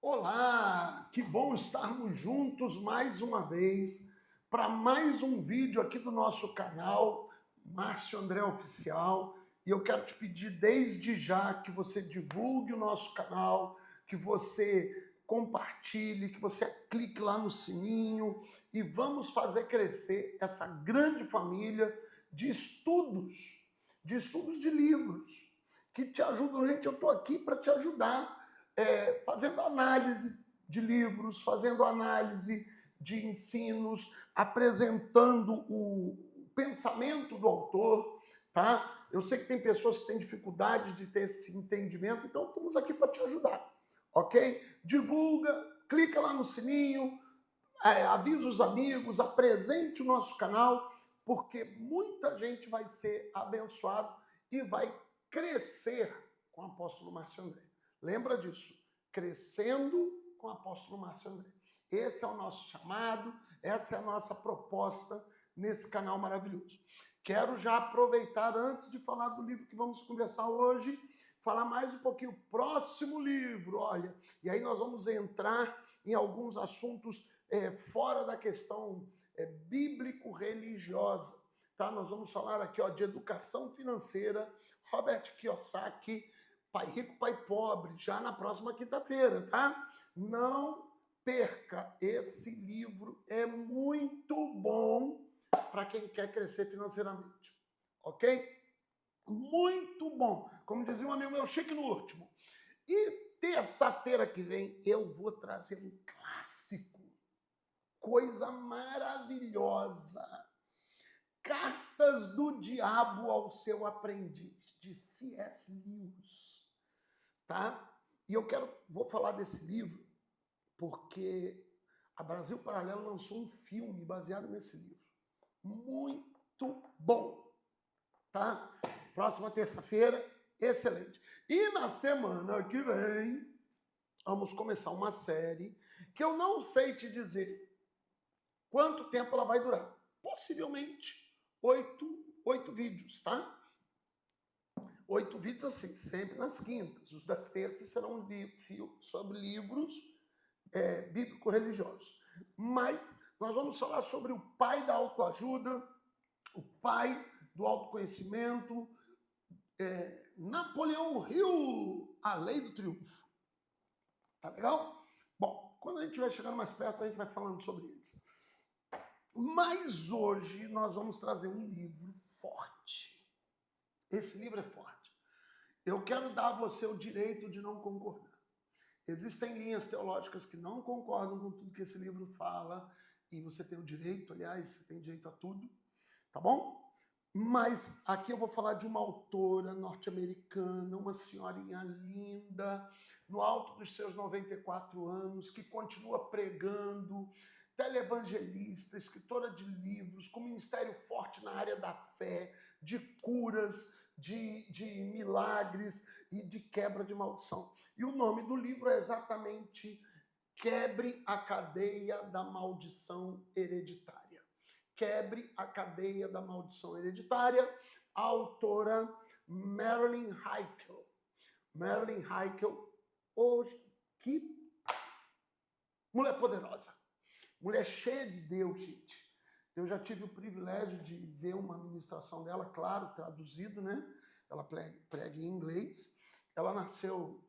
Olá, que bom estarmos juntos mais uma vez para mais um vídeo aqui do nosso canal, Márcio André Oficial. E eu quero te pedir desde já que você divulgue o nosso canal, que você compartilhe, que você clique lá no sininho e vamos fazer crescer essa grande família de estudos de livros, que te ajudam. Gente, eu estou aqui para te ajudar fazendo análise de livros, fazendo análise de ensinos, apresentando o pensamento do autor, tá? Eu sei que tem pessoas que têm dificuldade de ter esse entendimento, então estamos aqui para te ajudar, ok? Divulga, clica lá no sininho, avisa os amigos, apresente o nosso canal, porque muita gente vai ser abençoado e vai crescer com o apóstolo Márcio André. Lembra disso, crescendo com o apóstolo Márcio André. Esse é o nosso chamado, essa é a nossa proposta nesse canal maravilhoso. Quero já aproveitar, antes de falar do livro que vamos conversar hoje, falar mais um pouquinho. O próximo livro, olha, e aí nós vamos entrar em alguns assuntos fora da questão bíblico-religiosa. Tá? Nós vamos falar aqui de educação financeira, Robert Kiyosaki, Pai Rico, Pai Pobre, já na próxima quinta-feira, tá? Não perca, esse livro é muito bom para quem quer crescer financeiramente, ok? Muito bom. Como dizia um amigo meu, chique no último. E terça-feira que vem eu vou trazer um clássico, coisa maravilhosa. Cartas do Diabo ao Seu Aprendiz, de C.S. Lewis, tá? E vou falar desse livro porque a Brasil Paralelo lançou um filme baseado nesse livro. Muito bom, tá? Próxima terça-feira, excelente. E na semana que vem, vamos começar uma série que eu não sei te dizer quanto tempo ela vai durar. Possivelmente 8 vídeos, tá? 8 vídeos assim, sempre nas quintas. Os das terças serão sobre livros bíblico-religiosos. Mas nós vamos falar sobre o pai da autoajuda, o pai do autoconhecimento, Napoleão Hill, a lei do triunfo. Tá legal? Bom, quando a gente vai chegando mais perto, a gente vai falando sobre eles. Mas hoje nós vamos trazer um livro forte. Esse livro é forte. Eu quero dar a você o direito de não concordar. Existem linhas teológicas que não concordam com tudo que esse livro fala, e você tem o direito, aliás, você tem direito a tudo, tá bom? Mas aqui eu vou falar de uma autora norte-americana, uma senhorinha linda, no alto dos seus 94 anos, que continua pregando, televangelista, escritora de livros, com ministério forte na área da fé, de curas, de milagres e de quebra de maldição. E o nome do livro é exatamente Quebre a Cadeia da Maldição Hereditária. Quebre a Cadeia da Maldição Hereditária, a autora Marilyn Hickey. Marilyn Hickey, hoje, que mulher poderosa, mulher cheia de Deus, gente. Eu já tive o privilégio de ver uma ministração dela, claro, traduzido, né? Ela prega em inglês. Ela nasceu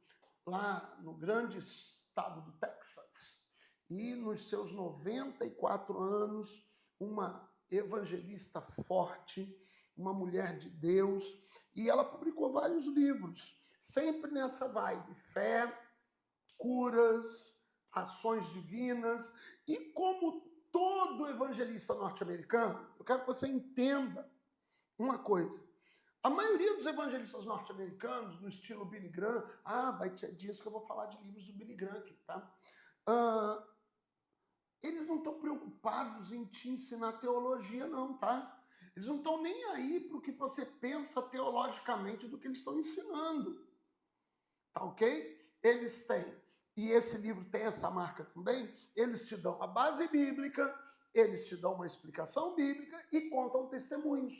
lá no grande estado do Texas e nos seus 94 anos, uma evangelista forte, uma mulher de Deus, e ela publicou vários livros, sempre nessa vibe, fé, curas, ações divinas, e como todo evangelista norte-americano, eu quero que você entenda uma coisa. A maioria dos evangelistas norte-americanos, no estilo Billy Graham, vai ter dias que eu vou falar de livros do Billy Graham aqui, tá? Eles não estão preocupados em te ensinar teologia, não, tá? Eles não estão nem aí para o que você pensa teologicamente do que eles estão ensinando, tá ok? Eles têm, e esse livro tem essa marca também, eles te dão a base bíblica, eles te dão uma explicação bíblica e contam testemunhos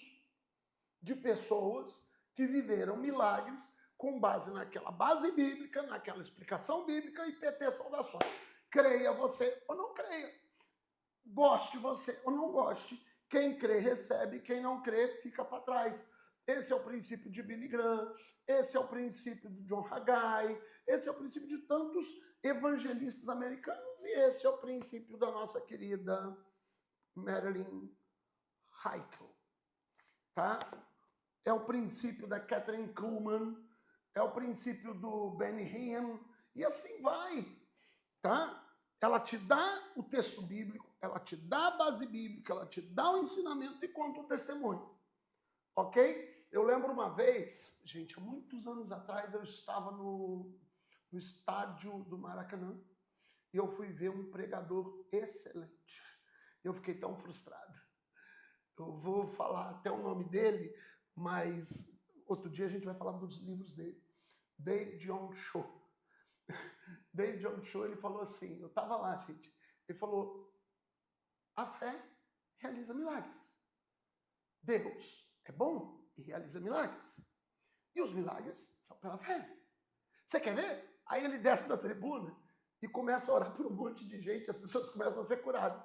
de pessoas que viveram milagres com base naquela base bíblica, naquela explicação bíblica, IPT Saudações. Creia você ou não creia. Goste você ou não goste. Quem crê recebe, quem não crê fica para trás. Esse é o princípio de Billy Graham, esse é o princípio de John Haggai, esse é o princípio de tantos evangelistas americanos e esse é o princípio da nossa querida Marilyn Hickey. Tá? É o princípio da Catherine Kuhlman, é o princípio do Benny Hinn, e assim vai, tá? Ela te dá o texto bíblico, ela te dá a base bíblica, ela te dá o ensinamento e conta o testemunho, ok? Eu lembro uma vez, gente, há muitos anos atrás, eu estava no estádio do Maracanã e eu fui ver um pregador excelente. Eu fiquei tão frustrado. Eu vou falar até o nome dele, mas outro dia a gente vai falar dos livros dele. David John Cho. David John Cho, ele falou assim, eu estava lá, gente, ele falou, a fé realiza milagres. Deus é bom e realiza milagres. E os milagres são pela fé. Você quer ver? Aí ele desce da tribuna e começa a orar por um monte de gente, as pessoas começam a ser curadas.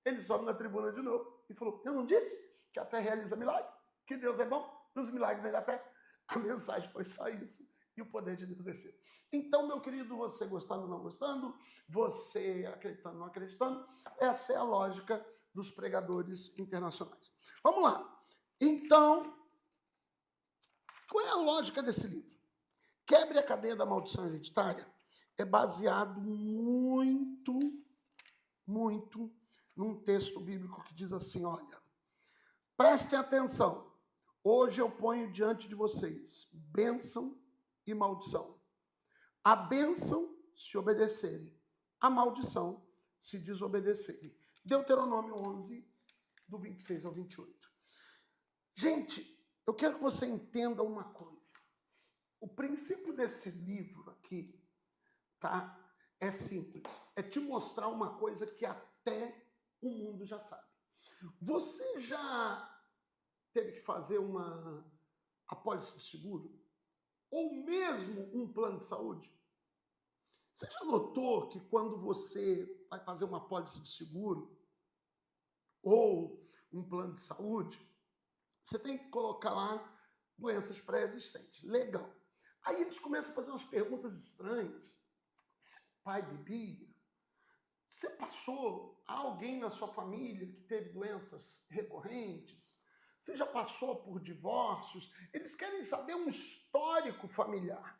Ele sobe na tribuna de novo e falou, eu não disse que a fé realiza milagres? Que Deus é bom? Os milagres vêm da fé. A mensagem foi só isso. E o poder de Deus desceu. Então, meu querido, você gostando ou não gostando, você acreditando ou não acreditando, essa é a lógica dos pregadores internacionais. Vamos lá. Então, qual é a lógica desse livro? Quebre a cadeia da maldição hereditária é baseado muito num texto bíblico que diz assim, olha, prestem atenção, hoje eu ponho diante de vocês bênção e maldição. A bênção se obedecerem, a maldição se desobedecerem. Deuteronômio 11, do 26 ao 28. Gente, eu quero que você entenda uma coisa. O princípio desse livro aqui, tá? É simples. É te mostrar uma coisa que até o mundo já sabe. Você já teve que fazer uma apólice de seguro? Ou mesmo um plano de saúde? Você já notou que quando você vai fazer uma apólice de seguro ou um plano de saúde, você tem que colocar lá doenças pré-existentes. Legal. Aí eles começam a fazer umas perguntas estranhas. Seu pai bebia? Você passou alguém na sua família que teve doenças recorrentes? Você já passou por divórcios? Eles querem saber um histórico familiar.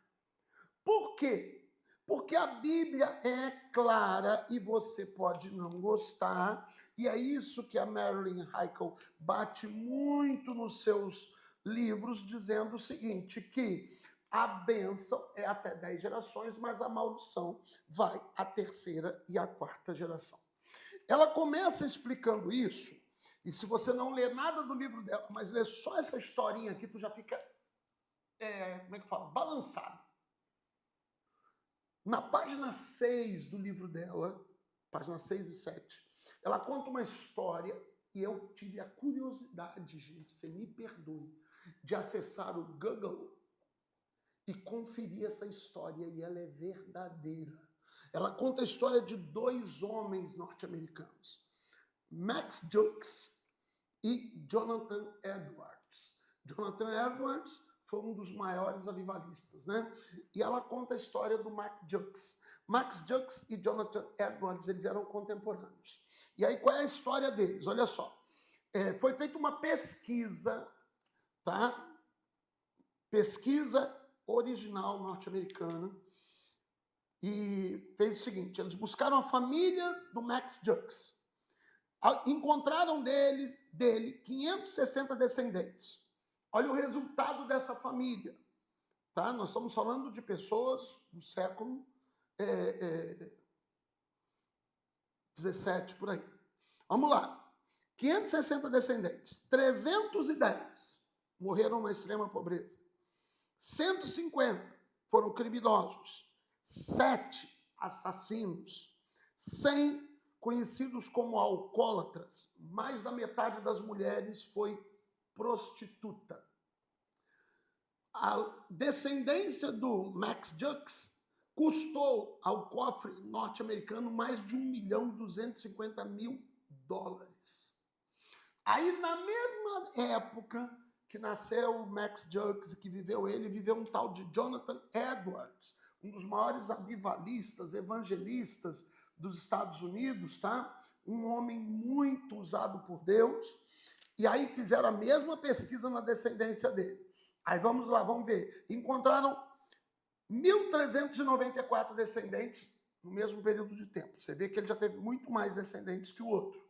Por quê? Porque a Bíblia é clara e você pode não gostar, e é isso que a Marilyn Hickey bate muito nos seus livros, dizendo o seguinte, que a bênção é até 10 gerações, mas a maldição vai à terceira e à quarta geração. Ela começa explicando isso, e se você não lê nada do livro dela, mas lê só essa historinha aqui, tu já fica, como é que fala? Balançado. Na página 6 do livro dela, página 6 e 7, ela conta uma história e eu tive a curiosidade, gente, você me perdoe, de acessar o Google e conferir essa história e ela é verdadeira. Ela conta a história de 2 homens norte-americanos, Max Jukes e Jonathan Edwards. Jonathan Edwards foi um dos maiores avivalistas, né? E ela conta a história do Max Jukes. Max Jukes e Jonathan Edwards, eles eram contemporâneos. E aí, qual é a história deles? Olha só. Foi feita uma pesquisa, tá? Pesquisa original norte-americana. E fez o seguinte, eles buscaram a família do Max Jukes. Encontraram dele 560 descendentes. Olha o resultado dessa família. Tá? Nós estamos falando de pessoas do século 17, por aí. Vamos lá. 560 descendentes. 310 morreram na extrema pobreza. 150 foram criminosos. 7 assassinos. 100 conhecidos como alcoólatras. Mais da metade das mulheres foi prostituta. A descendência do Max Jux custou ao cofre norte-americano mais de $1.250.000. Aí, na mesma época que nasceu o Max Jux e que viveu ele, viveu um tal de Jonathan Edwards, um dos maiores avivalistas, evangelistas dos Estados Unidos, tá? Um homem muito usado por Deus. E aí fizeram a mesma pesquisa na descendência dele. Aí vamos lá, vamos ver. Encontraram 1.394 descendentes no mesmo período de tempo. Você vê que ele já teve muito mais descendentes que o outro.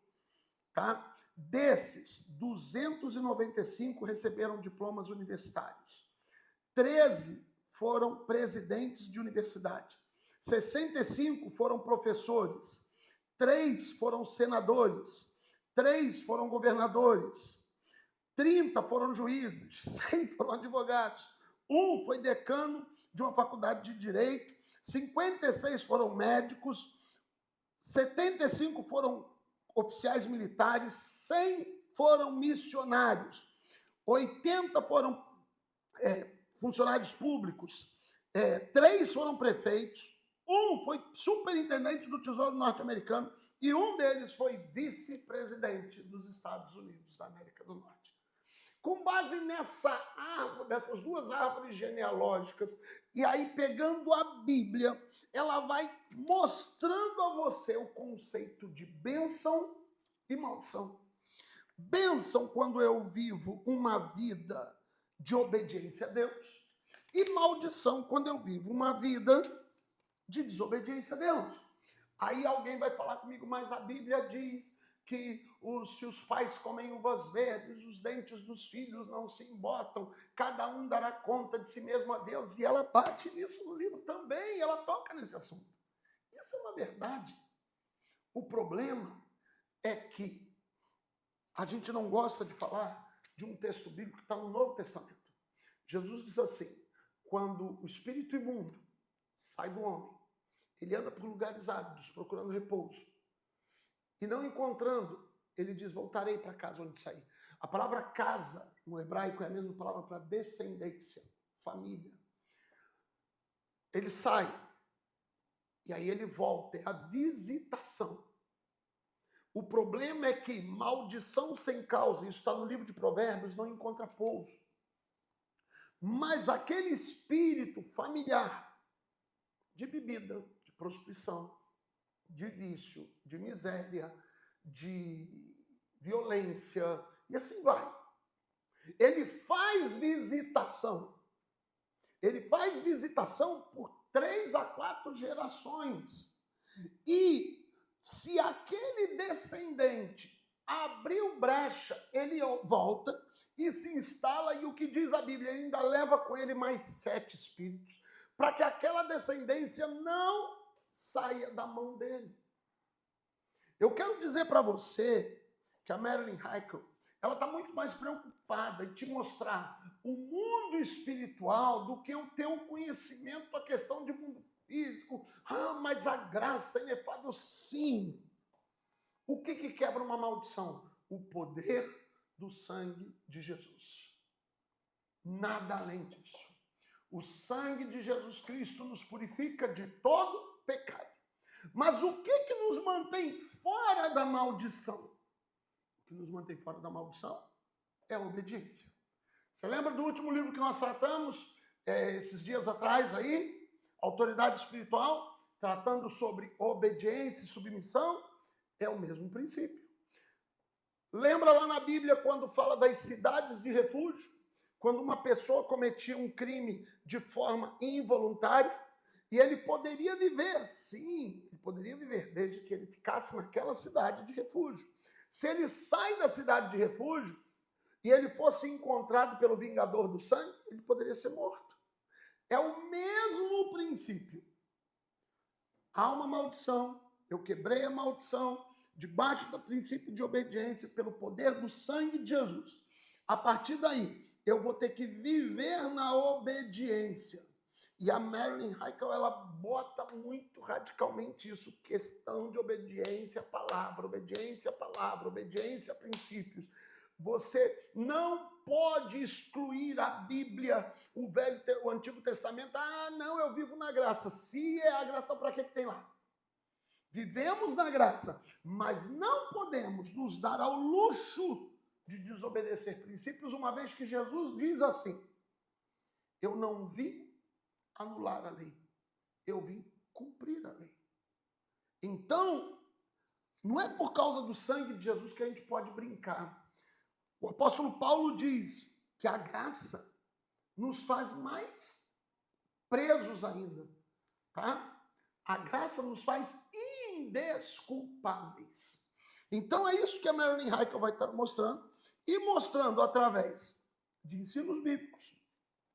Tá? Desses, 295 receberam diplomas universitários. 13 foram presidentes de universidade. 65 foram professores. 3 foram senadores. 3 foram governadores. 30 foram juízes. 100 foram advogados. 1 foi decano de uma faculdade de direito. 56 foram médicos. 75 foram oficiais militares, 100 foram missionários, 80 foram funcionários públicos, 3 foram prefeitos, 1 foi superintendente do Tesouro norte-americano e 1 deles foi vice-presidente dos Estados Unidos da América do Norte. Com base nessa árvore, dessas 2 árvores genealógicas, e aí pegando a Bíblia, ela vai mostrando a você o conceito de bênção e maldição. Bênção quando eu vivo uma vida de obediência a Deus, e maldição quando eu vivo uma vida de desobediência a Deus. Aí alguém vai falar comigo, mas a Bíblia diz que se os pais comem uvas verdes, os dentes dos filhos não se embotam, cada um dará conta de si mesmo a Deus. E ela bate nisso no livro também, ela toca nesse assunto. Isso é uma verdade. O problema é que a gente não gosta de falar de um texto bíblico que está no Novo Testamento. Jesus diz assim, quando o espírito imundo sai do homem, ele anda por lugares áridos, procurando repouso. E não encontrando, ele diz, voltarei para casa onde saí. A palavra casa, no hebraico, é a mesma palavra para descendência, família. Ele sai, e aí ele volta, é a visitação. O problema é que maldição sem causa, isso está no livro de Provérbios, não encontra pouso. Mas aquele espírito familiar de bebida, de prostituição, de vício, de miséria, de violência, e assim vai. Ele faz visitação. Ele faz visitação por 3 a 4 gerações. E se aquele descendente abriu brecha, ele volta e se instala, e o que diz a Bíblia, ele ainda leva com ele mais 7 espíritos, para que aquela descendência não saia da mão dele. Eu quero dizer para você que a Marilyn Heichel, ela está muito mais preocupada em te mostrar o mundo espiritual do que o teu conhecimento da questão de mundo físico. Mas a graça é inefável, sim. O que quebra uma maldição? O poder do sangue de Jesus. Nada além disso. O sangue de Jesus Cristo nos purifica de todo pecado. Mas o que nos mantém fora da maldição? O que nos mantém fora da maldição é a obediência. Você lembra do último livro que nós tratamos esses dias atrás aí? Autoridade espiritual, tratando sobre obediência e submissão, é o mesmo princípio. Lembra lá na Bíblia quando fala das cidades de refúgio? Quando uma pessoa cometia um crime de forma involuntária, e ele poderia viver, sim, ele poderia viver, desde que ele ficasse naquela cidade de refúgio. Se ele sai da cidade de refúgio e ele fosse encontrado pelo vingador do sangue, ele poderia ser morto. É o mesmo princípio. Há uma maldição, eu quebrei a maldição, debaixo do princípio de obediência, pelo poder do sangue de Jesus. A partir daí, eu vou ter que viver na obediência. E a Marilyn Heichel, ela bota muito radicalmente isso, questão de obediência à palavra, obediência a princípios. Você não pode excluir a Bíblia, o Antigo Testamento. Ah, não, eu vivo na graça. Se é a graça, então para que tem lá? Vivemos na graça, mas não podemos nos dar ao luxo de desobedecer princípios, uma vez que Jesus diz assim: eu não vim anular a lei, eu vim cumprir a lei. Então, não é por causa do sangue de Jesus que a gente pode brincar. O apóstolo Paulo diz que a graça nos faz mais presos ainda, tá? A graça nos faz indesculpáveis. Então é isso que a Marilyn Heikel vai estar mostrando, e mostrando através de ensinos bíblicos,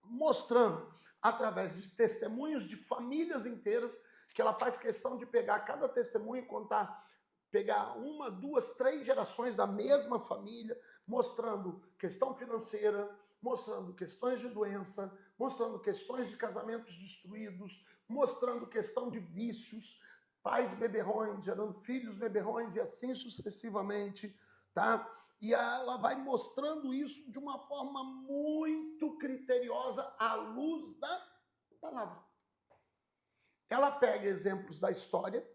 mostrando através de testemunhos de famílias inteiras, que ela faz questão de pegar cada testemunho e contar, pegar 1, 2, 3 gerações da mesma família, mostrando questão financeira, mostrando questões de doença, mostrando questões de casamentos destruídos, mostrando questão de vícios, pais beberrões, gerando filhos beberrões e assim sucessivamente, tá? E ela vai mostrando isso de uma forma muito criteriosa à luz da palavra. Ela pega exemplos da história,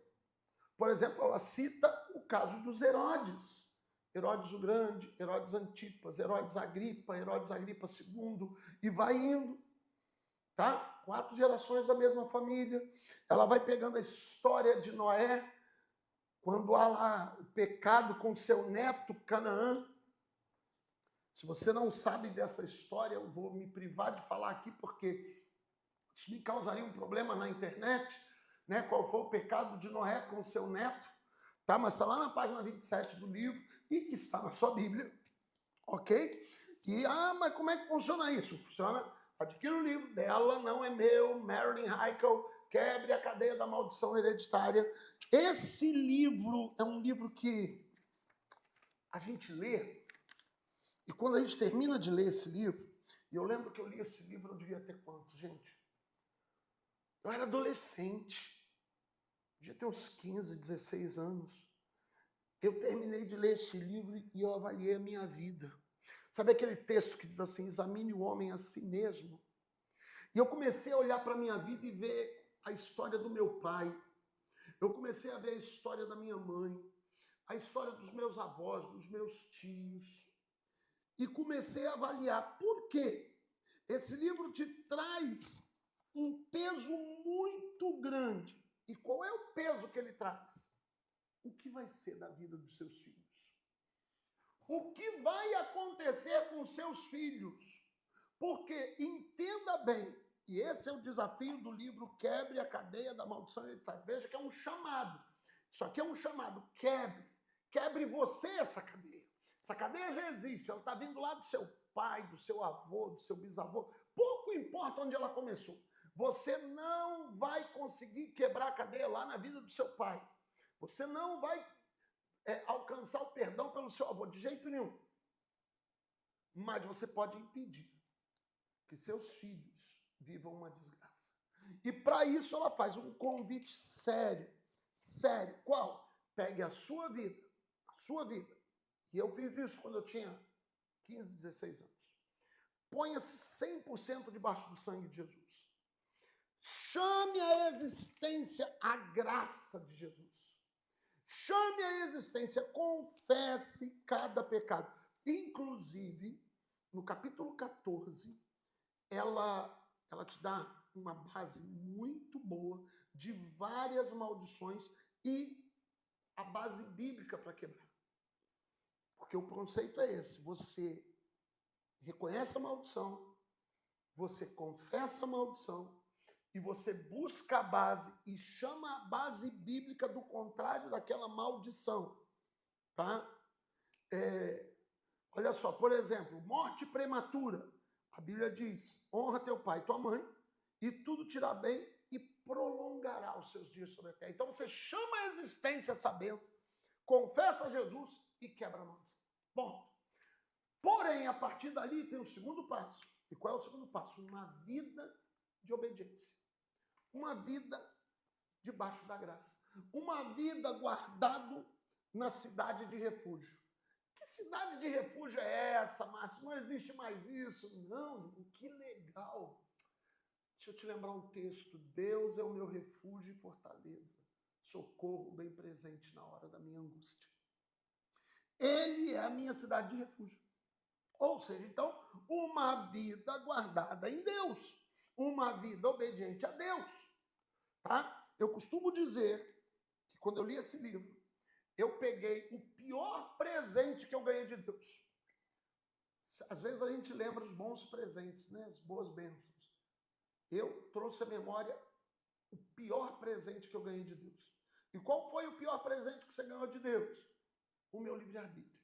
por exemplo, ela cita o caso dos Herodes. Herodes o Grande, Herodes Antipas, Herodes Agripa II, e vai indo, tá? 4 gerações da mesma família. Ela vai pegando a história de Noé, quando há lá o pecado com seu neto Canaã. Se você não sabe dessa história, eu vou me privar de falar aqui, porque isso me causaria um problema na internet, né? Qual foi o pecado de Noé com seu neto, tá? Mas está lá na página 27 do livro e que está na sua Bíblia, ok? E, mas como é que funciona isso? Funciona, adquira o livro dela, não é meu, Marilyn Heikel, Quebre a Cadeia da Maldição Hereditária. Esse livro é um livro que a gente lê, e quando a gente termina de ler esse livro, e eu lembro que eu li esse livro, eu devia ter quanto, gente? Eu era adolescente, devia ter uns 15, 16 anos. Eu terminei de ler esse livro e eu avaliei a minha vida. Sabe aquele texto que diz assim, examine o homem a si mesmo? E eu comecei a olhar para a minha vida e ver a história do meu pai. Eu comecei a ver a história da minha mãe, a história dos meus avós, dos meus tios. E comecei a avaliar por quê. Esse livro te traz um peso muito grande. E qual é o peso que ele traz? O que vai ser da vida dos seus filhos? O que vai acontecer com seus filhos? Porque, entenda bem, e esse é o desafio do livro Quebre a Cadeia da Maldição Hereditária. Veja que é um chamado. Isso aqui é um chamado. Quebre. Quebre você essa cadeia. Essa cadeia já existe. Ela está vindo lá do seu pai, do seu avô, do seu bisavô. Pouco importa onde ela começou. Você não vai conseguir quebrar a cadeia lá na vida do seu pai. Você não vai alcançar o perdão pelo seu avô, de jeito nenhum. Mas você pode impedir que seus filhos vivam uma desgraça. E para isso ela faz um convite sério. Sério. Qual? Pegue a sua vida. A sua vida. E eu fiz isso quando eu tinha 15, 16 anos. Ponha-se 100% debaixo do sangue de Jesus. Chame a existência a graça de Jesus. Chame a existência, confesse cada pecado. Inclusive, no capítulo 14, ela te dá uma base muito boa de várias maldições e a base bíblica para quebrar. Porque o conceito é esse, você reconhece a maldição, você confessa a maldição, e você busca a base e chama a base bíblica do contrário daquela maldição, tá? Olha só, por exemplo, morte prematura. A Bíblia diz, honra teu pai e tua mãe, e tudo te irá bem e prolongará os seus dias sobre a terra. Então você chama a existência essa bênção, confessa a Jesus e quebra a maldição. Bom, porém, a partir dali tem o segundo passo. E qual é o segundo passo? Uma vida de obediência. Uma vida debaixo da graça. Uma vida guardado na cidade de refúgio. Que cidade de refúgio é essa, Márcio? Não existe mais isso. Não, que legal. Deixa eu te lembrar um texto. Deus é o meu refúgio e fortaleza, socorro bem presente na hora da minha angústia. Ele é a minha cidade de refúgio. Ou seja, então, uma vida guardada em Deus, uma vida obediente a Deus, tá? Eu costumo dizer que quando eu li esse livro, eu peguei o pior presente que eu ganhei de Deus. Às vezes a gente lembra os bons presentes, né? As boas bênçãos. Eu trouxe à memória o pior presente que eu ganhei de Deus. E qual foi o pior presente que você ganhou de Deus? O meu livre-arbítrio.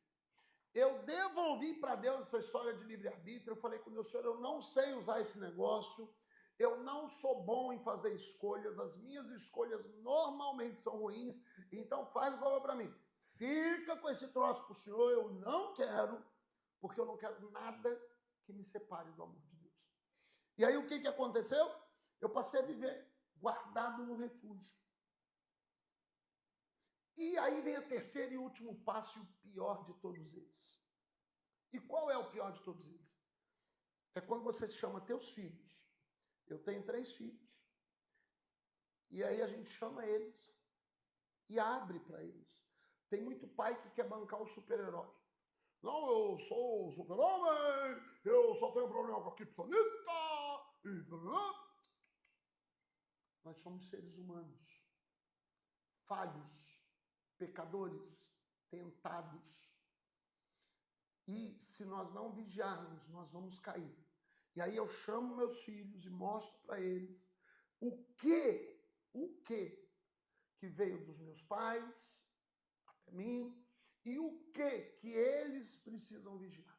Eu devolvi para Deus essa história de livre-arbítrio. Eu falei com Deus, Senhor, eu não sei usar esse negócio. Eu não sou bom em fazer escolhas. As minhas escolhas normalmente são ruins. Então faz o favor para mim. Fica com esse troço para o Senhor. Eu não quero, porque eu não quero nada que me separe do amor de Deus. E aí o que aconteceu? Eu passei a viver guardado no refúgio. E aí vem o terceiro e último passo e o pior de todos eles. E qual é o pior de todos eles? É quando você chama teus filhos. Eu tenho 3 filhos. E aí a gente chama eles e abre para eles. Tem muito pai que quer bancar o super-herói. Não, eu sou o super-homem, eu só tenho problema com a criptonita. Nós somos seres humanos, falhos, pecadores, tentados. E se nós não vigiarmos, nós vamos cair. E aí eu chamo meus filhos e mostro para eles o que veio dos meus pais até mim e o que eles precisam vigiar.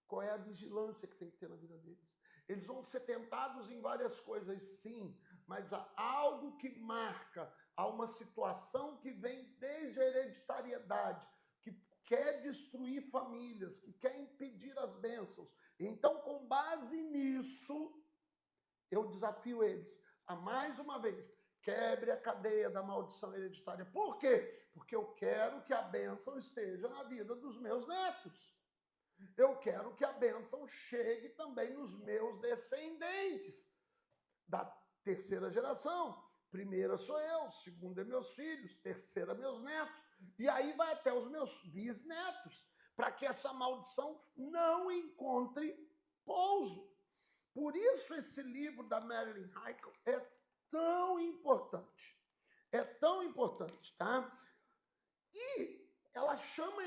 Qual é a vigilância que tem que ter na vida deles? Eles vão ser tentados em várias coisas, sim, mas há algo que marca, há uma situação que vem desde a hereditariedade, que quer destruir famílias, que quer impedir as bênçãos. Então, com base nisso, eu desafio eles a, mais uma vez, quebre a cadeia da maldição hereditária. Por quê? Porque eu quero que a bênção esteja na vida dos meus netos. Eu quero que a bênção chegue também nos meus descendentes, da terceira geração. Primeira sou eu, segunda é meus filhos, terceira meus netos. E aí vai até os meus bisnetos, para que essa maldição não encontre pouso. Por isso esse livro da Marilyn Hickey é tão importante. É tão importante, tá? E ela chama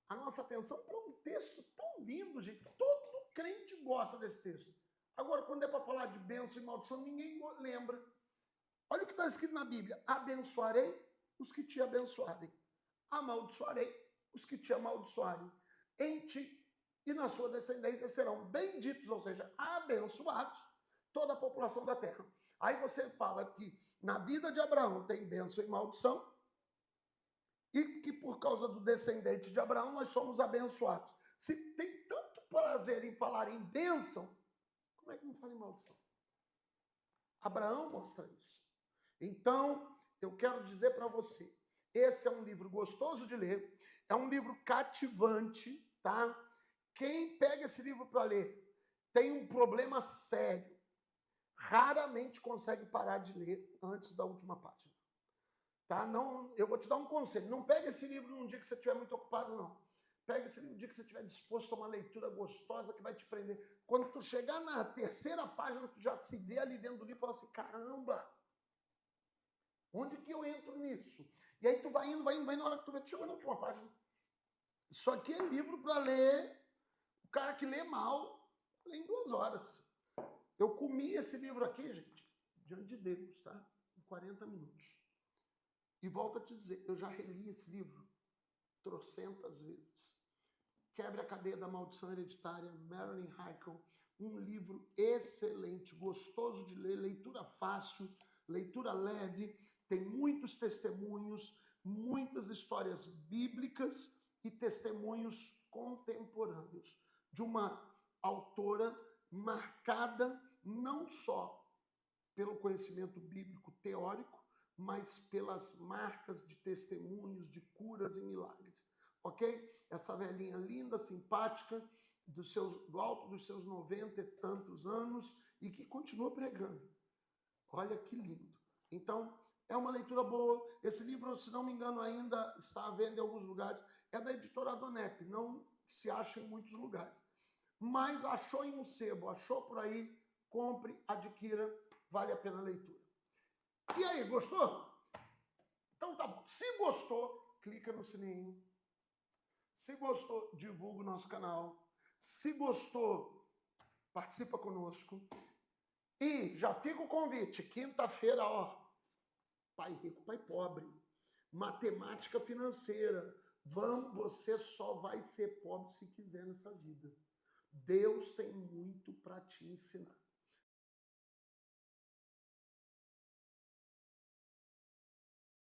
a nossa atenção para um texto tão lindo, gente. Todo crente gosta desse texto. Agora, quando é para falar de bênção e maldição, ninguém lembra. Olha o que está escrito na Bíblia. Abençoarei os que te abençoarem. Amaldiçoarei os que te amaldiçoarem. Em ti e na sua descendência serão benditos, ou seja, abençoados, toda a população da terra. Aí você fala que na vida de Abraão tem bênção e maldição, e que por causa do descendente de Abraão nós somos abençoados. Se tem tanto prazer em falar em bênção, como é que não fala em maldição? Abraão mostra isso. Então, eu quero dizer para você, esse é um livro gostoso de ler, é um livro cativante, tá? Quem pega esse livro para ler tem um problema sério. Raramente consegue parar de ler antes da última página. Tá? Não, eu vou te dar um conselho. Não pega esse livro num dia que você estiver muito ocupado, não. Pega esse livro num dia que você estiver disposto a uma leitura gostosa que vai te prender. Quando tu chegar na terceira página, tu já se vê ali dentro do livro e fala assim, caramba, onde que eu entro nisso? E aí tu vai indo, na hora que tu vê, tu chegou na última página. Isso aqui é livro para ler. O cara que lê mal, lê em 2 horas. Eu comi esse livro aqui, gente, diante de Deus, tá? Em 40 minutos. E volto a te dizer, eu já reli esse livro trocentas vezes. Quebra a cadeia da maldição hereditária, Marilyn Hickey, um livro excelente, gostoso de ler, leitura fácil, leitura leve, tem muitos testemunhos, muitas histórias bíblicas e testemunhos contemporâneos de uma autora marcada não só pelo conhecimento bíblico teórico, mas pelas marcas de testemunhos, de curas e milagres. ok? Essa velhinha linda, simpática, do alto dos seus 90 e tantos anos e que continua pregando. Olha que lindo. Então, é uma leitura boa. Esse livro, se não me engano, ainda está à venda em alguns lugares. É da editora Donep, não se acha em muitos lugares. Mas achou em um sebo, achou por aí, compre, adquira, vale a pena a leitura. E aí, gostou? Então tá bom. Se gostou, clica no sininho. Se gostou, divulga o nosso canal. Se gostou, participa conosco. E já fica o convite, quinta-feira, ó, Pai Rico, Pai Pobre, matemática financeira. Você só vai ser pobre se quiser nessa vida. Deus tem muito para te ensinar.